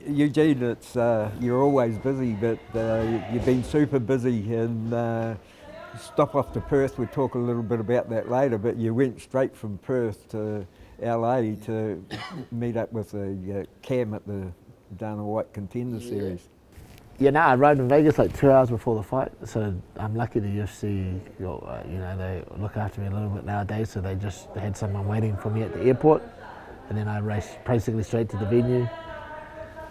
Eugene, it's you're always busy, but you've been super busy and stop off to Perth. We'll talk a little bit about that later, but you went straight from Perth to LA to meet up with Cam at the Dana White Contender series. Yeah, no, I arrived in Vegas like 2 hours before the fight, so I'm lucky the UFC, they look after me a little bit nowadays, so they had someone waiting for me at the airport, and then I raced basically straight to the venue.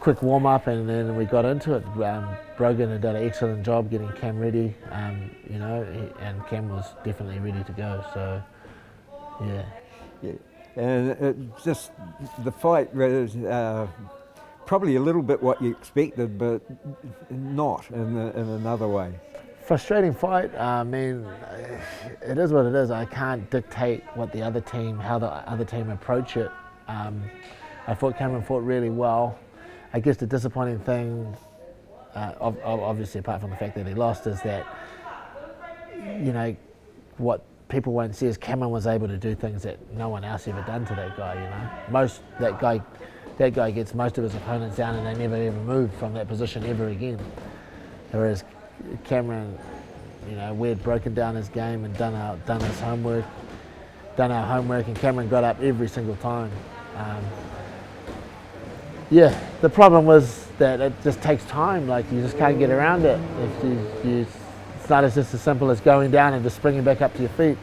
Quick warm up, and then we got into it. Brogan had done an excellent job getting Cam ready, and Cam was definitely ready to go, so yeah. And just the fight was probably a little bit what you expected, but not in another way. Frustrating fight. I mean, it is what it is. I can't dictate what how the other team approach it. I thought Cameron fought really well. I guess the disappointing thing, obviously apart from the fact that he lost, is that, what people won't see is Cameron was able to do things that no one else ever done to that guy, That guy gets most of his opponents down and they never ever move from that position ever again. Whereas Cameron, we had broken down his game and done our homework, and Cameron got up every single time. The problem was that it just takes time. Like, you just can't get around it. It's not just as simple as going down and just springing back up to your feet.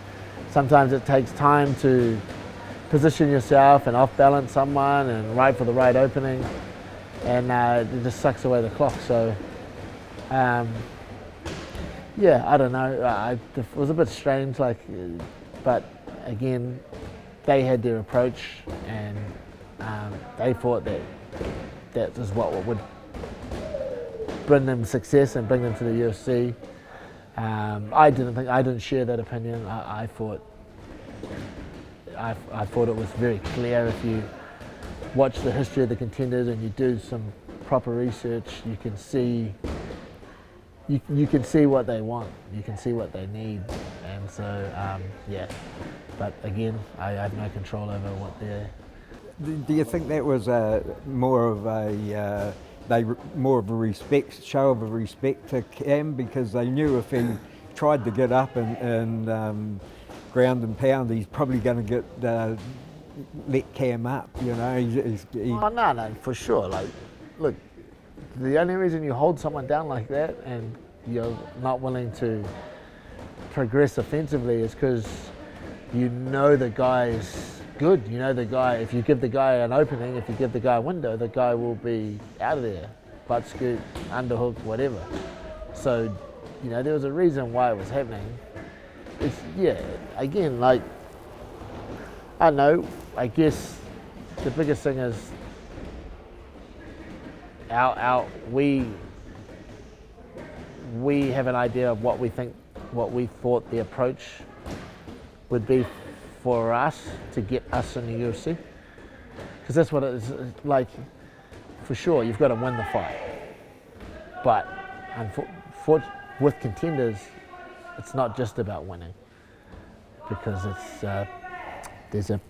Sometimes it takes time to position yourself and off-balance someone and wait for the right opening, and it just sucks away the clock. So, I don't know. It was a bit strange, but again, they had their approach, and they thought that is what would bring them success and bring them to the UFC. I didn't share that opinion. I thought it was very clear. If you watch the history of the contenders and you do some proper research, you can see what they want, you can see what they need, and so But again, I have no control over what they're. Do you think that was more of a show of respect to Cam, because they knew if he tried to get up and ground and pound, he's probably going to get let Cam up, Oh, no, for sure. Look, the only reason you hold someone down like that and you're not willing to progress offensively is because the guy is good. The guy, if you give the guy an opening, if you give the guy a window, the guy will be out of there, butt scoop, underhook, whatever. So, there was a reason why it was happening. Again, I don't know, I guess the biggest thing is we have an idea of what we thought the approach would be for us to get us in the UFC. Because that's what it is like. For sure, you've got to win the fight. But with contenders, it's not just about winning, because there's a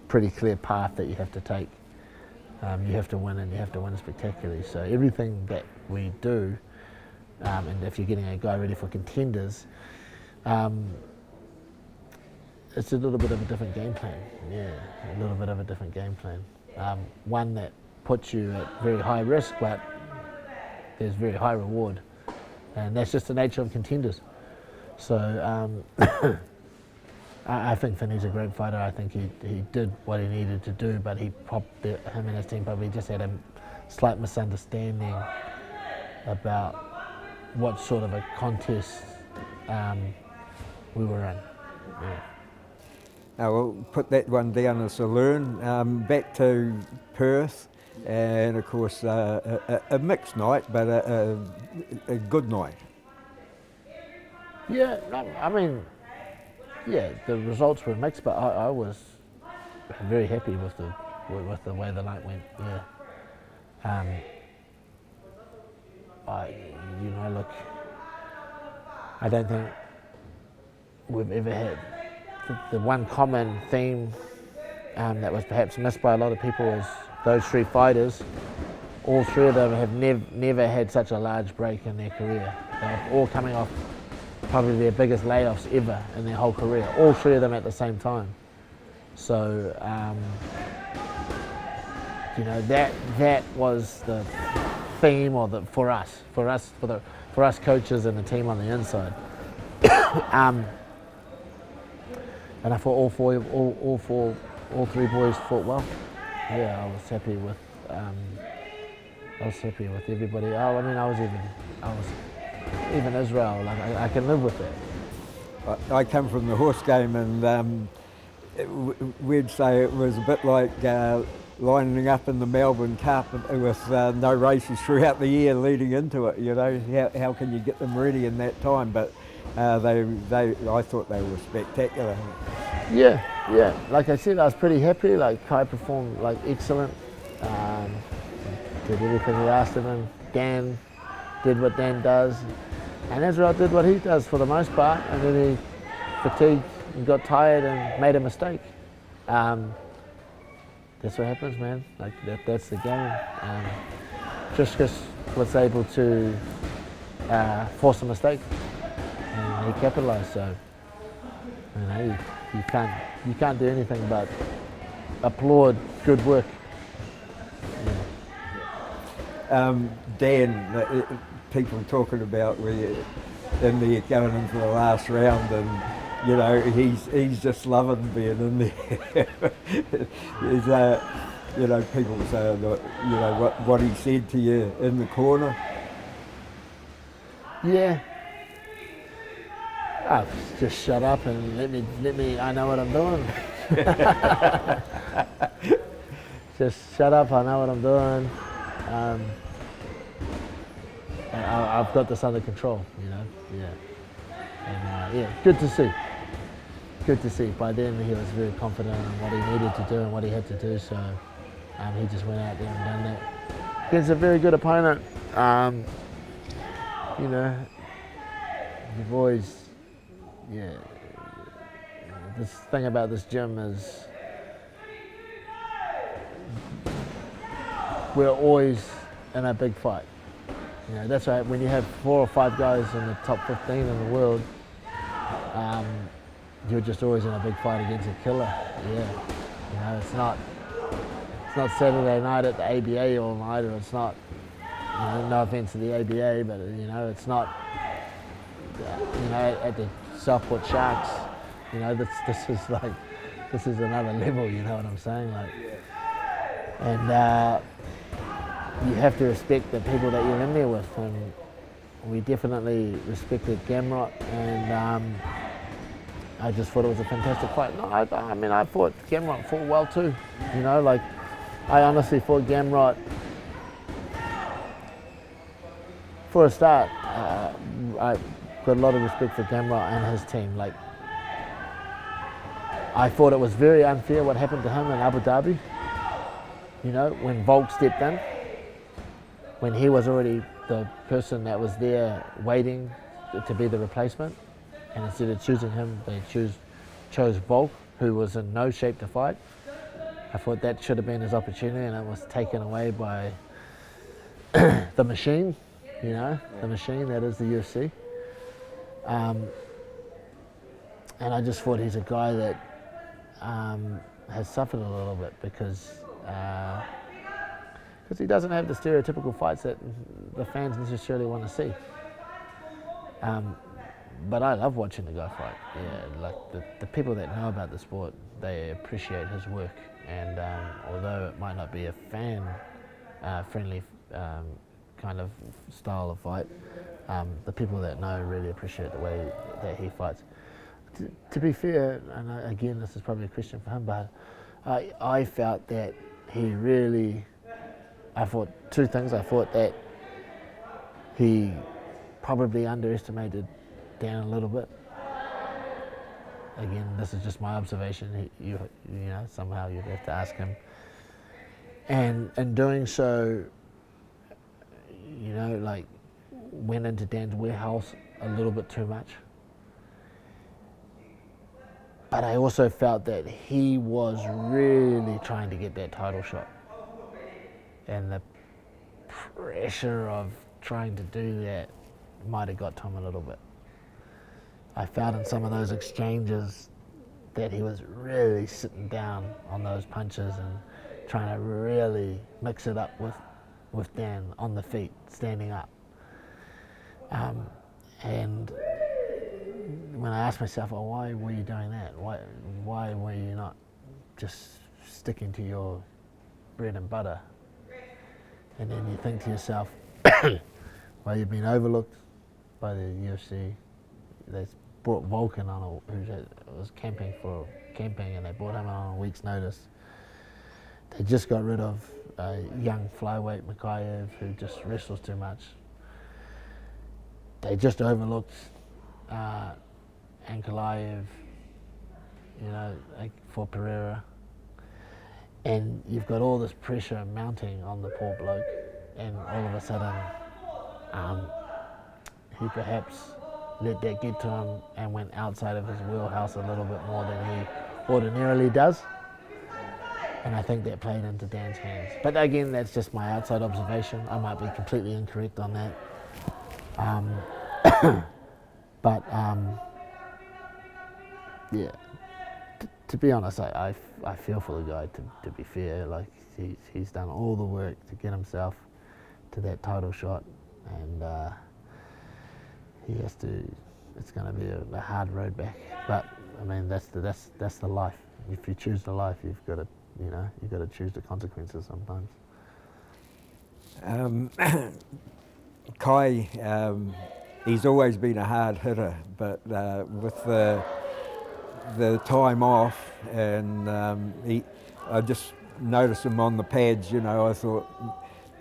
pretty clear path that you have to take. You have to win, and you have to win spectacularly. So everything that we do, and if you're getting a guy ready for contenders, it's a little bit of a different game plan. Yeah, a little bit of a different game plan. One that puts you at very high risk, but there's very high reward, and that's just the nature of contenders. So I think Feeney's a great fighter. I think he did what he needed to do, but him and his team probably just had a slight misunderstanding about what sort of a contest we were in. Yeah. We'll put that one down as a learn. Back to Perth, and of course a mixed night, but a good night. Yeah, I mean, the results were mixed, but I was very happy with the way the night went. Yeah. Look, I don't think we've ever had the one common theme that was perhaps missed by a lot of people is those three fighters all three of them have never had such a large break in their career. They're all coming off probably their biggest layoffs ever in their whole career, all three of them at the same time. So, you know, that was the theme, or for us coaches and the team on the inside. And I thought all three boys fought well. Yeah, I was happy with everybody. Oh, I mean, I was even Israel. Like I can live with that. I come from the horse game, and we'd say it was a bit like lining up in the Melbourne Cup with no races throughout the year leading into it. You know, how can you get them ready in that time? But I thought they were spectacular. Yeah. Like I said, I was pretty happy. Like Kai performed like excellent. Did everything we asked him, and Dan did what Dan does, and Israel did what he does for the most part, and then he fatigued and got tired and made a mistake. That's what happens, man. Like that's the game. Triscus was able to force a mistake, and he capitalised. So, you know, you can't do anything but applaud good work. Dan, people talking about in the going into the last round, and you know he's just loving being in there. You know, people saying that, you know what he said to you in the corner. Yeah. Oh, just shut up and let me. I know what I'm doing. Just shut up. I know what I'm doing. I've got this under control, you know. Yeah. And yeah, good to see. Good to see. By then he was very confident in what he needed to do and what he had to do. So he just went out there and done that. Against a very good opponent. You know, the boys. Yeah. This thing about this gym is we're always in a big fight. You know, that's right. When you have 4 or 5 guys in the top 15 in the world, you're just always in a big fight against a killer. Yeah. You know, it's not Saturday night at the ABA all night, or it's not. You know, no offense to the ABA, but you know, it's not. You know, at the Southport Sharks. You know, this is another level. You know what I'm saying? Like, and you have to respect the people that you're in there with, and we definitely respected Gamrot, and I just thought it was a fantastic fight. No, I mean, I thought Gamrot fought well too. You know, like I honestly thought Gamrot, for a start, I got a lot of respect for Gamrot and his team. Like, I thought it was very unfair what happened to him in Abu Dhabi. You know, when Volk stepped in, when he was already the person that was there waiting to be the replacement, and instead of choosing him, they chose Volk, who was in no shape to fight. I thought that should have been his opportunity, and it was taken away by the machine, you know, the machine that is the UFC. And I just thought he's a guy that has suffered a little bit because he doesn't have the stereotypical fights that the fans necessarily want to see. But I love watching the guy fight. Yeah, like the people that know about the sport, they appreciate his work. And although it might not be a fan-friendly kind of style of fight, the people that know really appreciate the way that he fights. To be fair, and again, this is probably a question for him, but I felt that he really. I thought 2 things. I thought that he probably underestimated Dan a little bit. Again, this is just my observation. You know, somehow you'd have to ask him. And in doing so, you know, like went into Dan's warehouse a little bit too much. But I also felt that he was really trying to get that title shot. And pressure of trying to do that might have got to him a little bit. I felt in some of those exchanges that he was really sitting down on those punches and trying to really mix it up with Dan on the feet, standing up. And when I asked myself, well, why were you doing that? Why were you not just sticking to your bread and butter? And then you think to yourself, well, you've been overlooked by the UFC. They brought Vulcan on, who was camping, and they brought him on a week's notice. They just got rid of a young flyweight, Mikhaev, who just wrestles too much. They just overlooked Ankalaev, for Pereira. And you've got all this pressure mounting on the poor bloke, and all of a sudden, he perhaps let that get to him and went outside of his wheelhouse a little bit more than he ordinarily does. And I think that played into Dan's hands. But again, that's just my outside observation. I might be completely incorrect on that. Yeah. To be honest, I feel for the guy. To be fair, like he's done all the work to get himself to that title shot, and he has to. It's going to be a hard road back. But I mean, that's the life. If you choose the life, you've got to choose the consequences sometimes. Kai, he's always been a hard hitter, but with the time off, and I just noticed him on the pads. I thought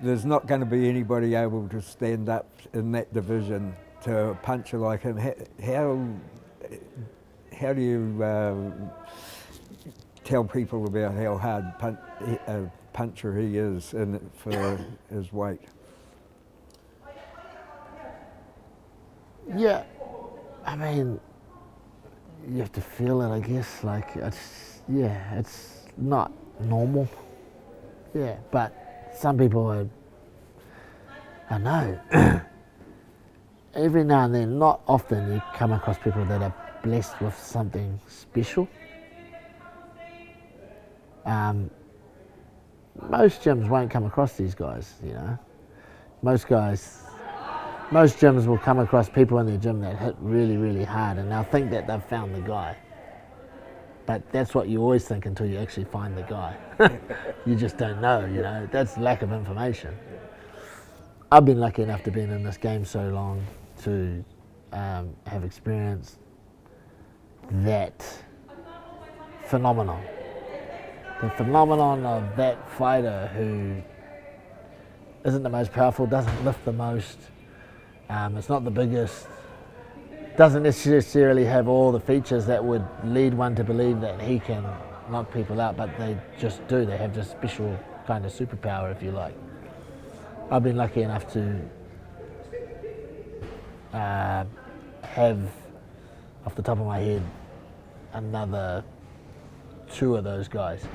there's not going to be anybody able to stand up in that division to a puncher like him. How do you tell people about how hard a puncher he is for his weight? Yeah, I mean, you have to feel it, I guess. Like it's not normal. Yeah, but some people I know. Every now and then, not often, you come across people that are blessed with something special. Most gyms won't come across these guys, Most gyms will come across people in their gym that hit really, really hard, and they'll think that they've found the guy. But that's what you always think until you actually find the guy. You just don't know, That's lack of information. I've been lucky enough to be in this game so long to have experienced that phenomenon. The phenomenon of that fighter who isn't the most powerful, doesn't lift the most, it's not the biggest, doesn't necessarily have all the features that would lead one to believe that he can knock people out, but they just do. They have this special kind of superpower, if you like. I've been lucky enough to have, off the top of my head, another 2 of those guys.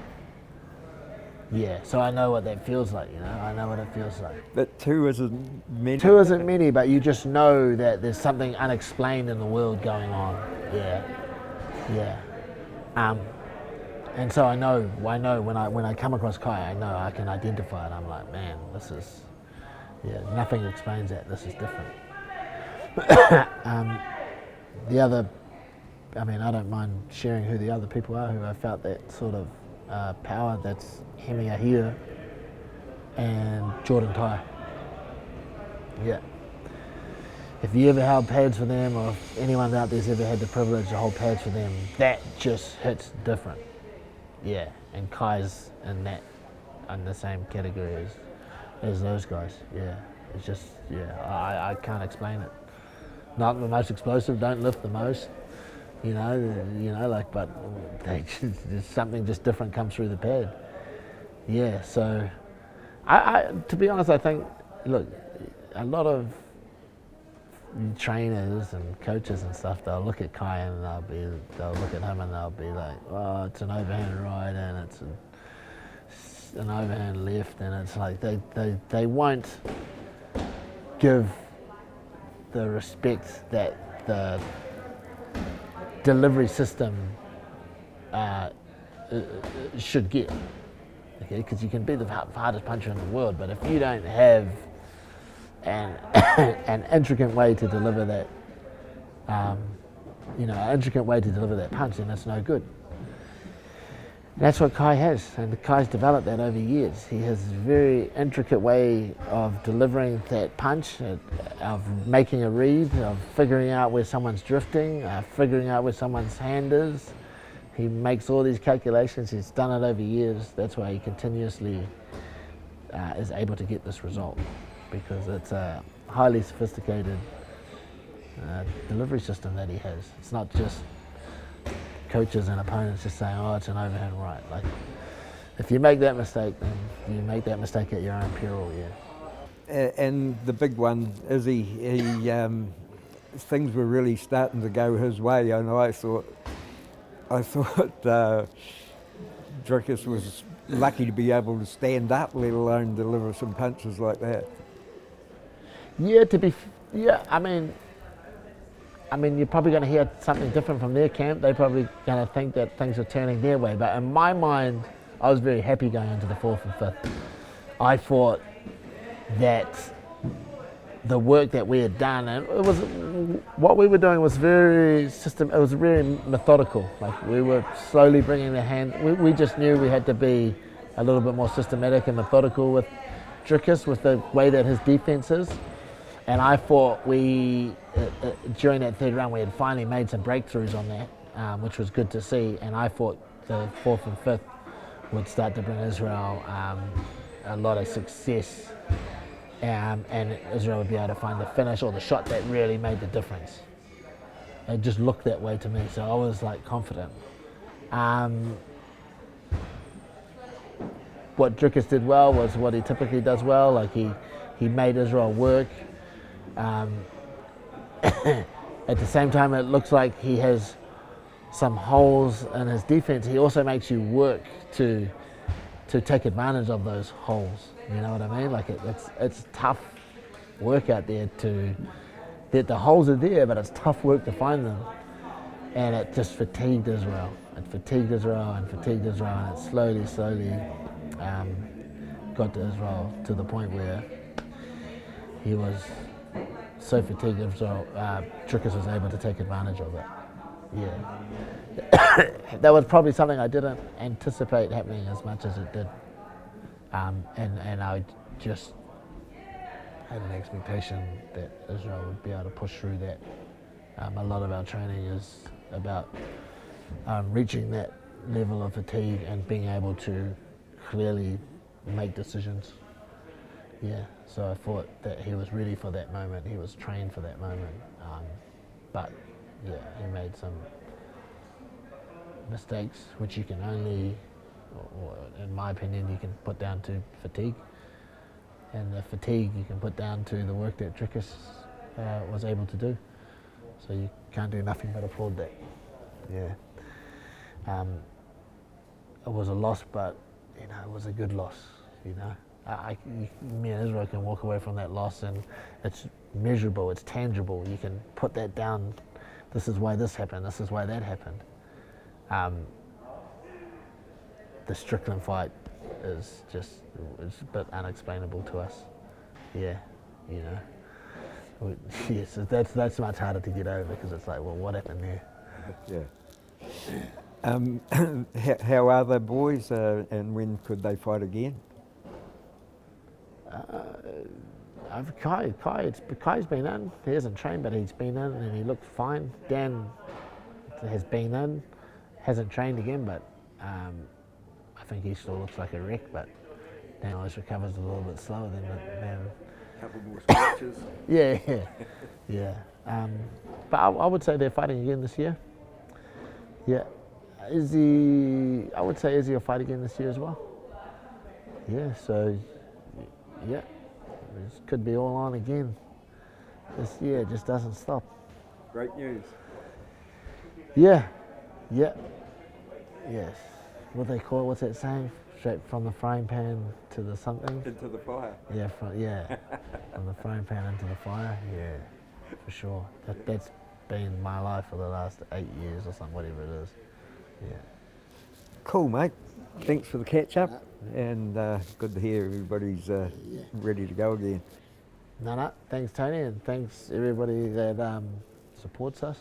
Yeah, so I know what that feels like, I know what it feels like. But 2 isn't many. 2 isn't many, but you just know that there's something unexplained in the world going on. Yeah. And so I know when I come across Kai, I know I can identify it. I'm like, man, this is, nothing explains that. This is different. The other, I don't mind sharing who the other people are who I felt that sort of power. That's Hemi Ahia and Jordan Tai. Yeah. If you ever held pads for them, or if anyone out there's ever had the privilege to hold pads for them, that just hits different. Yeah, and Kai's in the same category as those guys. Yeah, it's just, I can't explain it. Not the most explosive, don't lift the most, but there's something just different comes through the pad. Yeah, so I to be honest, I think, look, a lot of trainers and coaches and stuff, they'll look at Kai and they'll look at him and they'll be like, oh, it's an overhand right and it's an overhand left, and it's like they won't give the respect that the delivery system should get. Okay, because you can be the hardest puncher in the world, but if you don't have an intricate way to deliver that, an intricate way to deliver that punch, then it's no good. And that's what Kai has, and Kai's developed that over years. He has a very intricate way of delivering that punch, of making a read, of figuring out where someone's drifting, figuring out where someone's hand is. He makes all these calculations. He's done it over years. That's why he continuously is able to get this result, because it's a highly sophisticated delivery system that he has. It's not just coaches and opponents just saying, oh, it's an overhand right. Like, if you make that mistake, then you make that mistake at your own peril, yeah. And the big one is things were really starting to go his way, and I thought Drickus was lucky to be able to stand up, let alone deliver some punches like that. Yeah, I mean, you're probably going to hear something different from their camp. They're probably going to think that things are turning their way. But in my mind, I was very happy going into the 4th and 5th. I thought that the work that we had done, and it was what we were doing was very it was very methodical. Like, we were slowly bringing the hand. We just knew we had to be a little bit more systematic and methodical with Drickus, with the way that his defense is. And I thought during that 3rd round, we had finally made some breakthroughs on that, which was good to see. And I thought the 4th and 5th would start to bring Israel a lot of success, and Israel would be able to find the finish or the shot that really made the difference. It just looked that way to me, so I was like confident. What Drickus did well was what he typically does well. Like, he made Israel work. At the same time, it looks like he has some holes in his defense. He also makes you work to take advantage of those holes. You know what I mean? Like, it's tough work out there the holes are there, but it's tough work to find them. And it just fatigued Israel. It fatigued Israel, and it slowly got to Israel to the point where he was so fatigued Israel, Drickus was able to take advantage of it. Yeah. That was probably something I didn't anticipate happening as much as it did. And I just had an expectation that Israel would be able to push through that. A lot of our training is about reaching that level of fatigue and being able to clearly make decisions. Yeah, so I thought that he was ready for that moment. He was trained for that moment. But yeah, he made some mistakes, which you can only, or in my opinion, you can put down to fatigue. And the fatigue you can put down to the work that Drickus was able to do. So you can't do nothing but applaud that. Yeah. It was a loss, but it was a good loss. Me and Israel can walk away from that loss, and it's measurable, it's tangible. You can put that down. This is why this happened. This is why that happened. The Strickland fight is it's a bit unexplainable to us. Yeah, Yes, that's much harder to get over, because it's like, well, what happened there? Yeah. How are the boys, and when could they fight again? Kai's been in. He hasn't trained, but he's been in, and he looked fine. Dan has been in, hasn't trained again, but I think he still looks like a wreck. But Dan always recovers a little bit slower than. A couple more scratches. Yeah. But I would say they're fighting again this year. Yeah. I would say Izzy will fight again this year as well. Yeah, so, yeah, this could be all on again. This year, it just doesn't stop. Great news. Yeah. Yes. What they call it, what's that saying? straight from the frying pan to the something. Into the fire. Yeah, from the frying pan into the fire. Yeah, for sure. That's been my life for the last 8 years or something, whatever it is. Yeah. Cool, mate. Thanks for the catch up, and good to hear everybody's ready to go again. No, thanks Tony, and thanks everybody that supports us.